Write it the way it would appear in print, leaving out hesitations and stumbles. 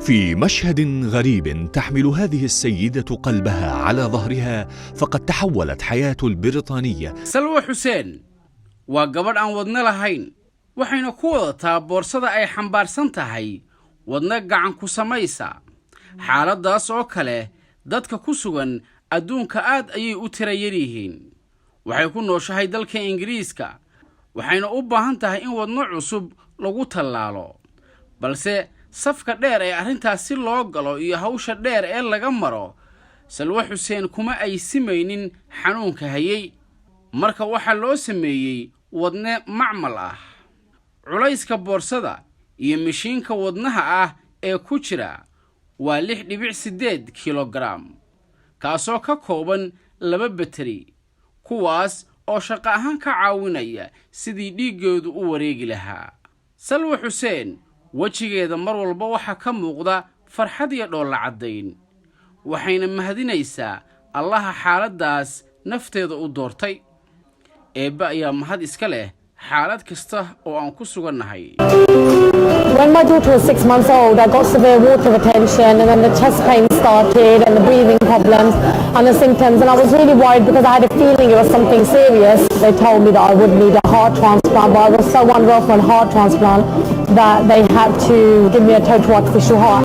في مشهد غريب تحمل هذه السيدة قلبها على ظهرها، فقد تحولت حياة البريطانية. سلوى حسين وقبل أن ودنا لهين وحين كوضتا بورصدا أي حنبارسان تهي ودنا قعن كسميسا حالة داس أوكاله دادك كسوغن أدونك آد أي أتريريهين وحيكون نوشاهي دالك إنجريسكا وحين أباهان تهي إن ودنا عصب لغو تلالو بلسي safka dheer ee arrintaas si loo galo iyo hawsha dheer ee laga maro Salwa Xuseen kuma ay simaynin xanuunka hayay marka waxa loo sameeyay wadne macmal ah culayska boorsada iyo mishiinka wadnaha ah ee ku jira waa 6.8 kilogram kaasoo ka kooban 2 batari kuwaas oo shaqo ahaan ka caawinaya sidii dhiigoodu u wareegi lahaa Salwa Xuseen wajigeeda mar walba waxa ka muuqda farxad iyo dhoolla cadayn waxayna mahadinaysaa allaha xaaladaas nafteeda u doortay eebba ayaa mahad iska leh xaalad kasta oo aan ku sugannahay. When my daughter was 6 months old, I got severe water retention and then the chest pain started and the breathing problems and the symptoms, and I was really worried because I had a feeling it was something serious. They told me that I would need a heart transplant, but I was so unwell for a heart transplant that they had to give me a total artificial heart.